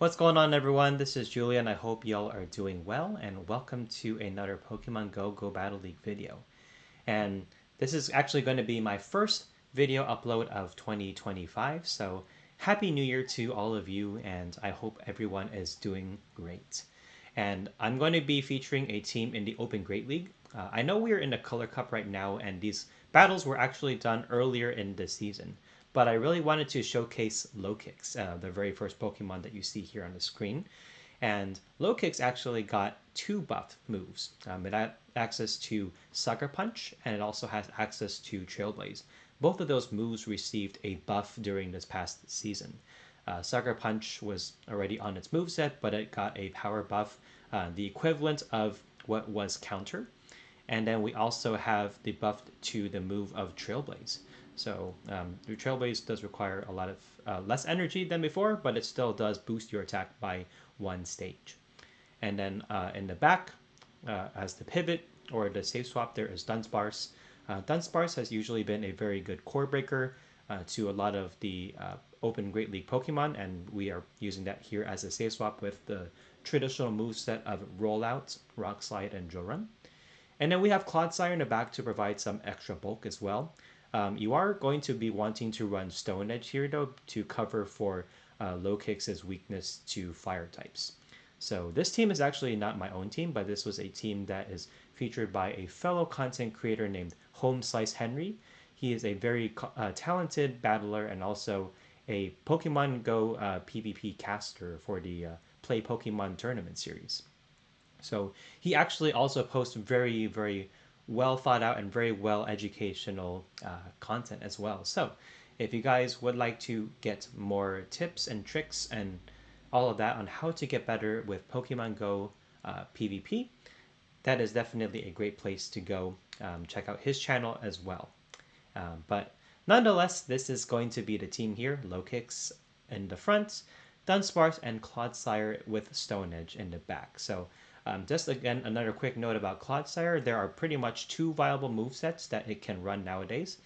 What's going on, everyone? This is Julian. I hope y'all are doing well, and welcome to another Pokemon Go Battle League video. And this is actually going to be my first video upload of 2025, so Happy New Year to all of you, and I hope everyone is doing great. And I'm going to be featuring a team in the Open Great League. I know we're in the Color Cup right now, and these battles were actually done earlier in the season. But I really wanted to showcase Lokix, the very first Pokemon that you see here on the screen. And Lokix actually got two buff moves. It had access to Sucker Punch, and it also has access to Trailblaze. Both of those moves received a buff during this past season. Sucker Punch was already on its moveset, but it got a power buff, the equivalent of what was Counter. And then we also have the buff to the move of Trailblaze. So your Trailblaze does require a lot of less energy than before, but it still does boost your attack by one stage. And then in the back, as the pivot or the safe swap, there is Dunsparce. Dunsparce has usually been a very good core breaker to a lot of the Open Great League Pokemon, and we are using that here as a safe swap with the traditional moveset of Rollout, Rock Slide, and Drill Run. And then we have Clodsire in the back to provide some extra bulk as well. You are going to be wanting to run Stone Edge here, though, to cover for Lokix's weakness to fire types. So this team is actually not my own team, but this was a team that is featured by a fellow content creator named Home Slice Henry. He is a very talented battler and also a Pokemon Go PvP caster for the Play Pokemon Tournament series. So he actually also posts very, very well thought out and very well educational content as well. So if you guys would like to get more tips and tricks and all of that on how to get better with Pokemon Go PvP, that is definitely a great place to go. Check out his channel as well. But nonetheless, this is going to be the team here. Lokix in the front, Dunsparce and Clodsire with Stone Edge in the back. So just again, another quick note about Clodsire. There are pretty much two viable movesets that it can run nowadays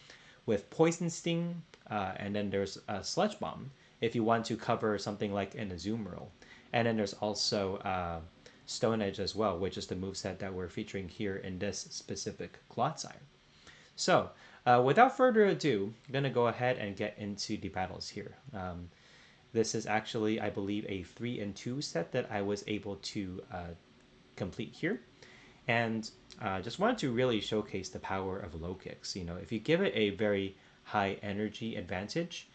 with Poison Sting, and then there's Sludge Bomb if you want to cover something like in a Azumarill. And then there's also Stone Edge as well, which is the moveset that we're featuring here in this specific Clodsire. So without further ado, I'm going to go ahead and get into the battles here. This is actually, I believe, a 3-2 set that I was able to complete here. And just wanted to really showcase the power of Lokix. You know, if you give it a very high energy advantage,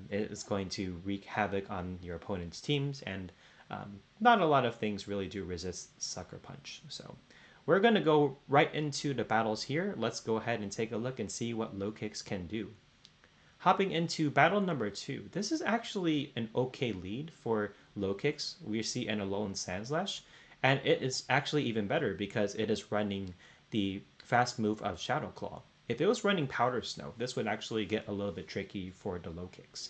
it is going to wreak havoc on your opponent's teams, and not a lot of things really do resist Sucker Punch. So we're going to go right into the battles here. Let's go ahead and take a look and see what Lokix can do. Hopping into battle number 2, this is actually an okay lead for Lokix. We see an Alolan Sandslash, and it is actually even better because it is running the fast move of Shadow Claw. If it was running Powder Snow, this would actually get a little bit tricky for the Lokix.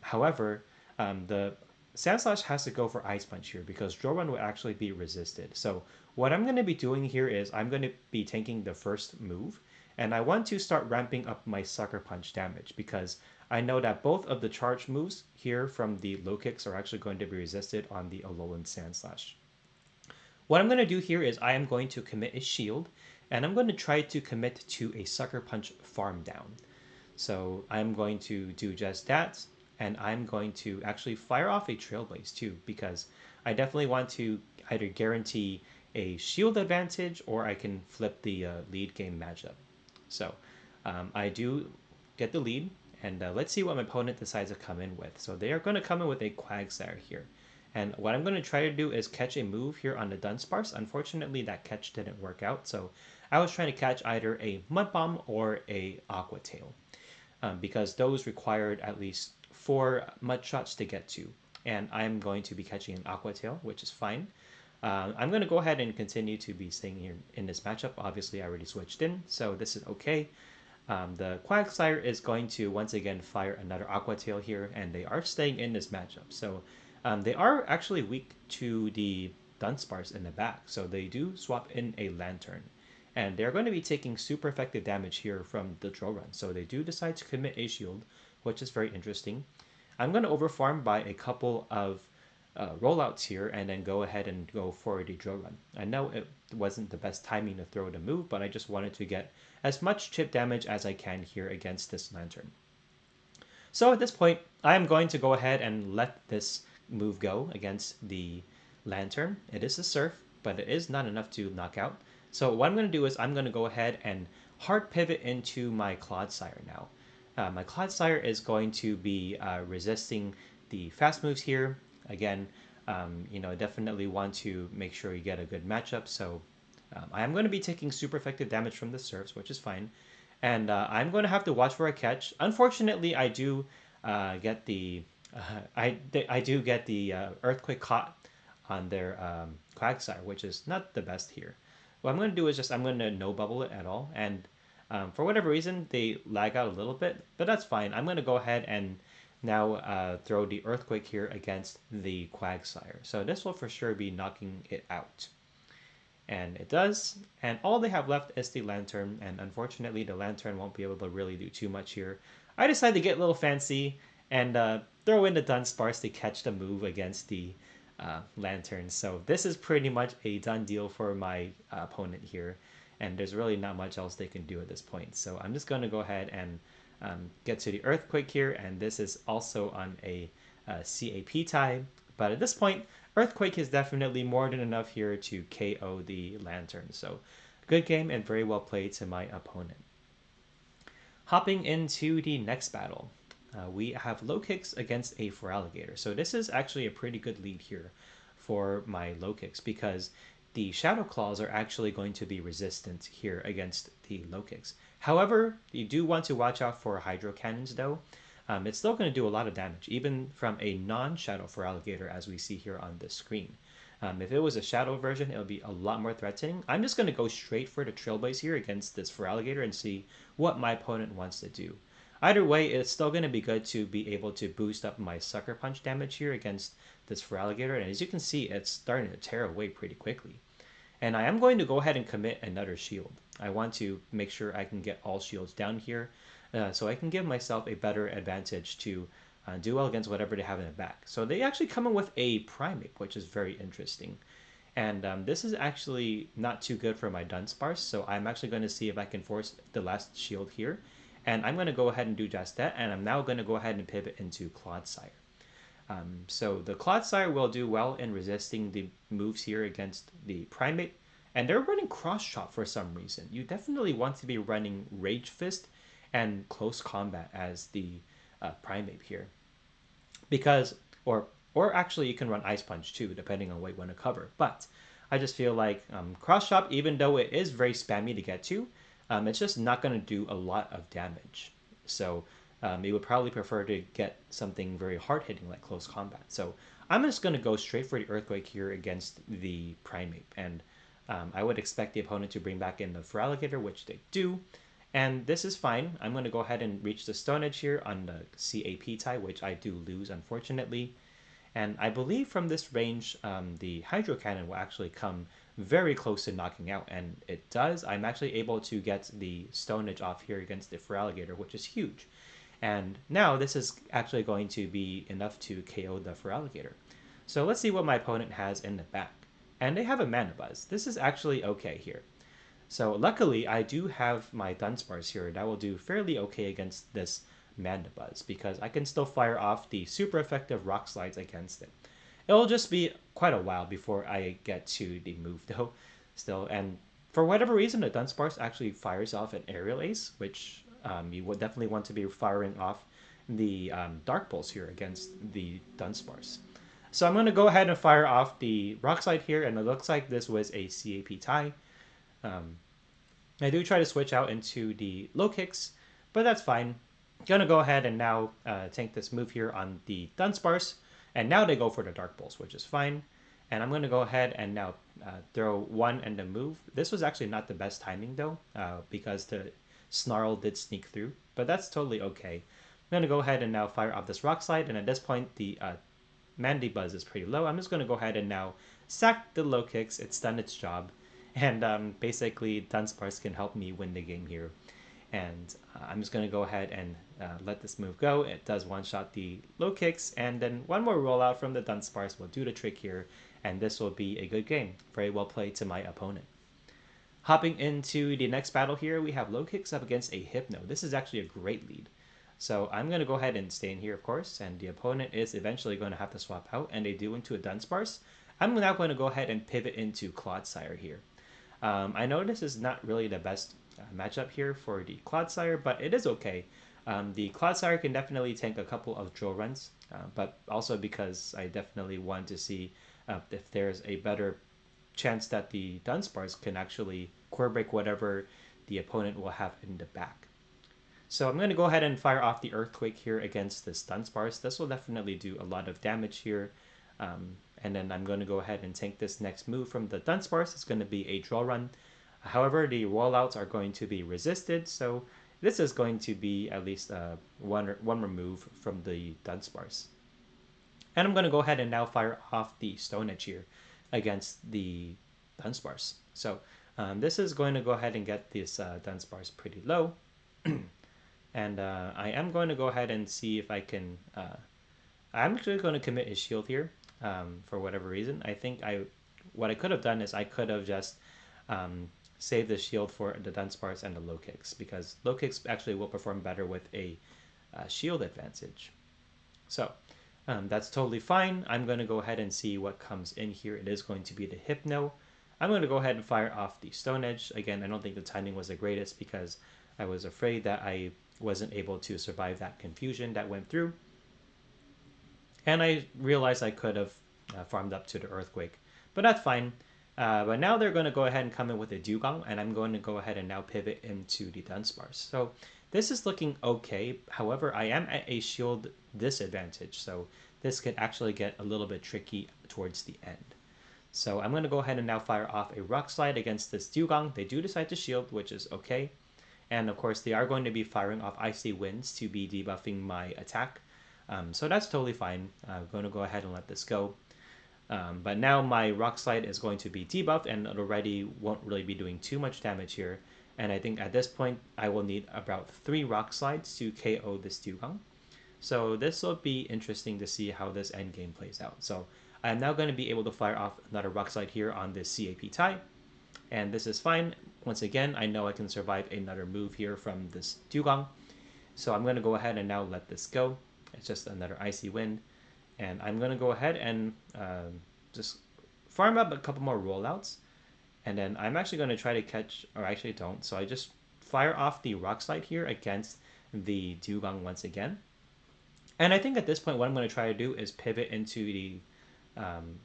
However, the Sandslash has to go for Ice Punch here because Drill Run would actually be resisted. So what I'm going to be doing here is I'm going to be taking the first move, and I want to start ramping up my Sucker Punch damage because I know that both of the charge moves here from the Lokix are actually going to be resisted on the Alolan Sandslash. What I'm going to do here is I am going to commit a shield, and I'm going to try to commit to a Sucker Punch farm down. So I'm going to do just that, and I'm going to actually fire off a Trailblaze too, because I definitely want to either guarantee a shield advantage or I can flip the lead game matchup. So I do get the lead, and let's see what my opponent decides to come in with. So they are going to come in with a Quagsire here. And what I'm going to try to do is catch a move here on the Dunsparce. Unfortunately, that catch didn't work out, so I was trying to catch either a Mud Bomb or a Aqua Tail, because those required at least 4 Mud Shots to get to. And I'm going to be catching an Aqua Tail, which is fine. I'm going to go ahead and continue to be staying here in this matchup. Obviously, I already switched in, so this is okay. The Quagsire is going to once again fire another Aqua Tail here, and they are staying in this matchup. So they are actually weak to the Dunsparce in the back, so they do swap in a Lantern. And they're going to be taking super effective damage here from the Drill Run, so they do decide to commit a shield, which is very interesting. I'm going to overfarm by a couple of rollouts here and then go ahead and go for the drill run. I know it wasn't the best timing to throw the move, but I just wanted to get as much chip damage as I can here against this lantern. So at this point, I am going to go ahead and let this move go against the lantern. It is a surf, but it is not enough to knock out. So what I'm going to do is I'm going to go ahead and hard pivot into my Clodsire now. My Clodsire is going to be resisting the fast moves here. Again, definitely want to make sure you get a good matchup. So I am going to be taking super effective damage from the surfs, which is fine. And I'm going to have to watch for a catch. Unfortunately, I do get the I do get the earthquake caught on their Quagsire, which is not the best here. What I'm going to do is just I'm going to no bubble it at all, and for whatever reason they lag out a little bit, but that's fine. I'm going to go ahead and now throw the earthquake here against the Quagsire. So this will for sure be knocking it out. And it does, and all they have left is the lantern, and unfortunately the lantern won't be able to really do too much here. I decided to get a little fancy and throw in the Dunsparce to catch the move against the lantern. So this is pretty much a done deal for my opponent here, and there's really not much else they can do at this point. So I'm just going to go ahead and get to the earthquake here, and this is also on a CAP tie, but at this point earthquake is definitely more than enough here to KO the lantern. So good game and very well played to my opponent. Hopping into the next battle, we have Lokix against a Feraligatr. So this is actually a pretty good lead here for my Lokix because the Shadow Claws are actually going to be resistant here against the Lokix. However, you do want to watch out for Hydro Cannons though. It's still going to do a lot of damage, even from a non-Shadow Feraligatr as we see here on the screen. If it was a Shadow version, it would be a lot more threatening. I'm just going to go straight for the Trailblaze here against this Feraligatr and see what my opponent wants to do. Either way, it's still going to be good to be able to boost up my Sucker Punch damage here against this Feraligatr, and as you can see, it's starting to tear away pretty quickly. And I am going to go ahead and commit another shield. I want to make sure I can get all shields down here so I can give myself a better advantage to do well against whatever they have in the back. So they actually come in with a Primate, which is very interesting. And this is actually not too good for my Dunsparce, so I'm actually going to see if I can force the last shield here. And I'm going to go ahead and do just that, and I'm now going to go ahead and pivot into Clodsire. So the Clodsire will do well in resisting the moves here against the Primate. And they're running Cross Chop for some reason. You definitely want to be running Rage Fist and Close Combat as the Primate here. Because, or actually you can run Ice Punch too, depending on what you want to cover. But I just feel like Cross Chop, even though it is very spammy to get to, it's just not going to do a lot of damage. So you would probably prefer to get something very hard-hitting like Close Combat. So I'm just going to go straight for the Earthquake here against the Primate. And I would expect the opponent to bring back in the Feraligatr, which they do. And this is fine. I'm going to go ahead and reach the Stone Edge here on the CAP tie, which I do lose, unfortunately. And I believe from this range, the Hydro Cannon will actually come very close to knocking out. And it does. I'm actually able to get the Stone Edge off here against the Feraligatr, which is huge. And now this is actually going to be enough to KO the Feraligatr. So let's see what my opponent has in the back. And they have a Mana Buzz. This is actually okay here. So luckily, I do have my Dunsparce here that will do fairly okay against this Mana Buzz because I can still fire off the super effective Rock Slides against it. It'll just be quite a while before I get to the move though, still. And for whatever reason, the Dunsparce actually fires off an Aerial Ace, which you would definitely want to be firing off the Dark Pulse here against the Dunsparce. So I'm going to go ahead and fire off the Rock Slide here, and it looks like this was a CAP tie. I do try to switch out into the Lokix, but that's fine. Gonna go ahead and now tank this move here on the Dunsparce, and now they go for the Dark Pulse, which is fine. And I'm gonna go ahead and now throw one and then move. This was actually not the best timing though, because the Snarl did sneak through, but that's totally okay. I'm gonna go ahead and now fire off this Rock Slide, and at this point the Mana Buzz is pretty low. I'm just gonna go ahead and now sack the Lokix. It's done its job. And basically, Dunsparce can help me win the game here. And I'm just going to go ahead and let this move go. It does one-shot the Lokix, and then one more rollout from the Dunsparce will do the trick here, and this will be a good game. Very well played to my opponent. Hopping into the next battle here, we have Lokix up against a Hypno. This is actually a great lead. So I'm going to go ahead and stay in here, of course, and the opponent is eventually going to have to swap out, and they do into a Dunsparce. I'm now going to go ahead and pivot into Clodsire here. I know this is not really the best matchup here for the Clodsire, but it is okay. The Clodsire can definitely tank a couple of drill runs, but also because I definitely want to see if there's a better chance that the Dunsparce can actually core break whatever the opponent will have in the back. So I'm going to go ahead and fire off the Earthquake here against this Dunsparce. This will definitely do a lot of damage here. And then I'm going to go ahead and take this next move from the Dunsparce. It's going to be a draw run. However, the rollouts are going to be resisted, so this is going to be at least one remove from the Dunsparce. And I'm going to go ahead and now fire off the Stone Edge here against the Dunsparce. So this is going to go ahead and get this Dunsparce pretty low. And I am going to go ahead and see if I can... I'm actually going to commit a shield here for whatever reason. I think what I could have done is I could have just saved the shield for the Dunsparce and the Lokix, because Lokix actually will perform better with a shield advantage. So that's totally fine. I'm going to go ahead and see what comes in here. It is going to be the Hypno. I'm going to go ahead and fire off the Stone Edge. Again, I don't think the timing was the greatest because I was afraid that I wasn't able to survive that confusion that went through. And I realized I could have farmed up to the Earthquake, but that's fine. But now they're going to go ahead and come in with a Dugong, and I'm going to go ahead and now pivot into the Dunsparce. So this is looking okay. However, I am at a shield disadvantage, so this could actually get a little bit tricky towards the end. So I'm going to go ahead and now fire off a Rock Slide against this Dugong. They do decide to shield, which is okay. And of course, they are going to be firing off Icy Winds to be debuffing my attack. So that's totally fine. I'm going to go ahead and let this go. But now my Rock Slide is going to be debuffed, and it already won't really be doing too much damage here. And I think at this point, I will need about 3 Rock Slides to KO this Dugong. So this will be interesting to see how this end game plays out. So I'm now going to be able to fire off another Rock Slide here on this CAP tie. And this is fine. Once again, I know I can survive another move here from this Dugong. So I'm going to go ahead and now let this go. It's just another Icy Wind. And I'm going to go ahead and just farm up a couple more rollouts. And then I'm actually going to try to catch, or actually don't. So I just fire off the Rock Slide here against the Dugong once again. And I think at this point, what I'm going to try to do is pivot into the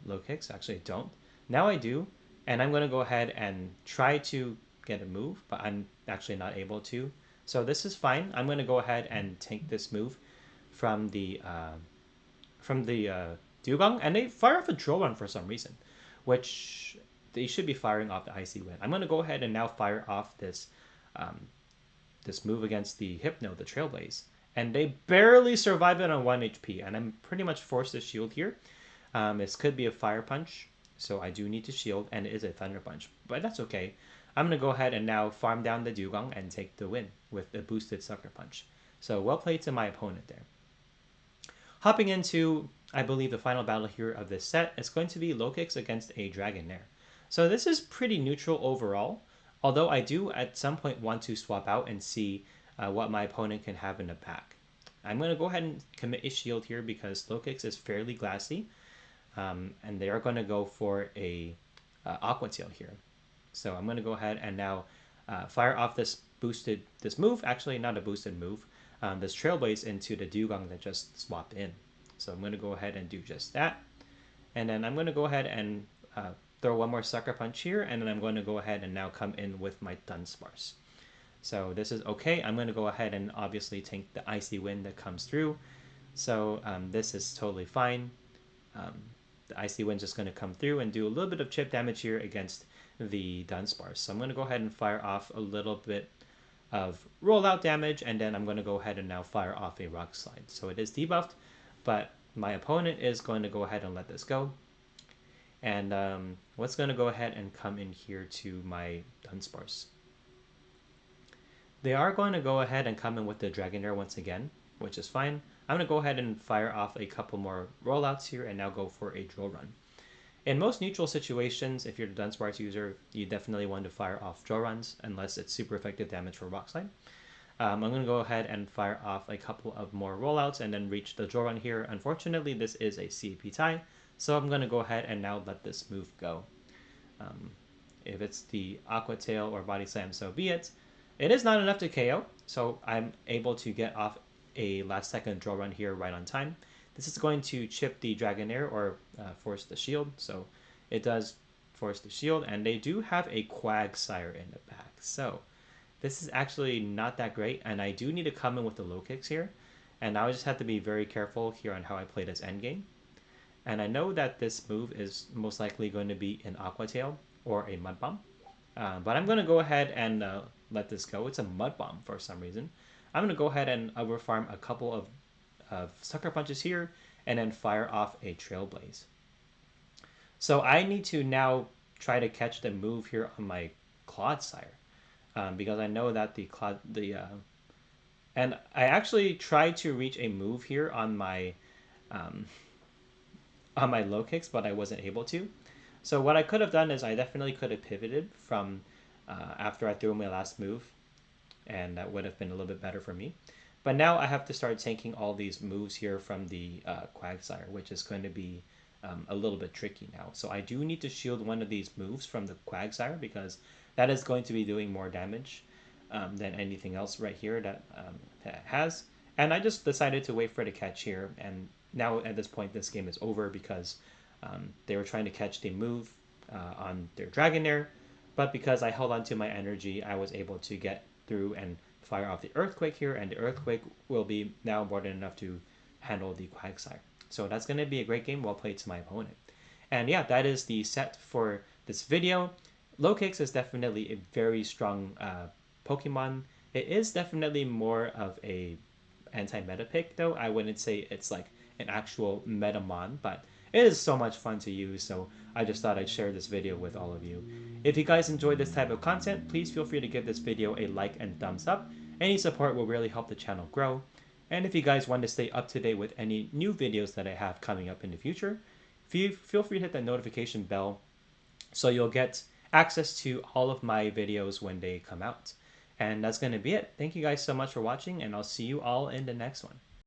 Lokix. Actually, I don't. Now I do. And I'm going to go ahead and try to get a move, but I'm actually not able to. So this is fine. I'm going to go ahead and take this move from the Dugong, and they fire off a drill run for some reason, which they should be firing off the Icy Wind. I'm going to go ahead and now fire off this this move against the Hypno, the Trailblaze, and they barely survive it on 1 HP, and I'm pretty much forced to shield here. This could be a Fire Punch, so I do need to shield, and it is a Thunder Punch, but that's okay. I'm going to go ahead and now farm down the Dugong and take the win with the boosted Sucker Punch. So well played to my opponent there. Hopping into, I believe, the final battle here of this set, it's going to be Lokix against a Dragonair. So this is pretty neutral overall, although I do at some point want to swap out and see what my opponent can have in the back. I'm going to go ahead and commit a shield here because Lokix is fairly glassy, and they are going to go for a Aqua Tail here. So I'm going to go ahead and now fire off this move, actually not a boosted move, this Trailblaze into the Dugong that just swapped in. So I'm going to go ahead and do just that. And then I'm going to go ahead and throw one more Sucker Punch here, and then I'm going to go ahead and now come in with my Dunsparce. So this is okay. I'm going to go ahead and obviously take the Icy Wind that comes through. So this is totally fine. The Icy Wind's just going to come through and do a little bit of chip damage here against the Dunsparce. So I'm going to go ahead and fire off a little bit of rollout damage, and then I'm going to go ahead and now fire off a Rock Slide. So it is debuffed, but my opponent is going to go ahead and let this go. And what's going to go ahead and come in here to my Dunsparce? They are going to go ahead and come in with the Dragonair once again, which is fine. I'm going to go ahead and fire off a couple more rollouts here and now go for a drill run. In most neutral situations, if you're the Dunsparce user, you definitely want to fire off drill runs unless it's super effective damage for Rock Slide. I'm going to go ahead and fire off a couple of more rollouts and then reach the drill run here. Unfortunately, this is a CP tie, so I'm going to go ahead and now let this move go. If it's the Aqua Tail or Body Slam, so be it. It is not enough to KO, so I'm able to get off a last second drill run here right on time. This is going to chip the Dragonair or force the shield, so it does force the shield, and they do have a Quagsire in the back. So this is actually not that great, and I do need to come in with the Lokix here, and I just have to be very careful here on how I play this endgame. And I know that this move is most likely going to be an Aqua Tail or a Mud Bomb, but I'm going to go ahead and let this go. It's a Mud Bomb for some reason. I'm going to go ahead and overfarm a couple of Sucker Punches here and then fire off a Trailblaze. So I need to now try to catch the move here on my Clodsire, because I know that and I actually tried to reach a move here on my Lokix, but I wasn't able to. So what I could have done is I definitely could have pivoted from after I threw my last move, and that would have been a little bit better for me. But now I have to start tanking all these moves here from the Quagsire, which is going to be a little bit tricky now. So I do need to shield one of these moves from the Quagsire because that is going to be doing more damage than anything else right here that has. And I just decided to wait for it to catch here, and now at this point this game is over because they were trying to catch the move on their Dragonair, but because I held on to my energy, I was able to get through and fire off the Earthquake here, and the Earthquake will be now more than enough to handle the Quagsire. So that's going to be a great game, well played to my opponent. And yeah, that is the set for this video. Lokix is definitely a very strong Pokemon. It is definitely more of a anti-meta pick, though. I wouldn't say it's like an actual Metamon, but it is so much fun to use, so I just thought I'd share this video with all of you. If you guys enjoyed this type of content, please feel free to give this video a like and thumbs up. Any support will really help the channel grow. And if you guys want to stay up to date with any new videos that I have coming up in the future, feel free to hit the notification bell so you'll get access to all of my videos when they come out. And that's going to be it. Thank you guys so much for watching, and I'll see you all in the next one.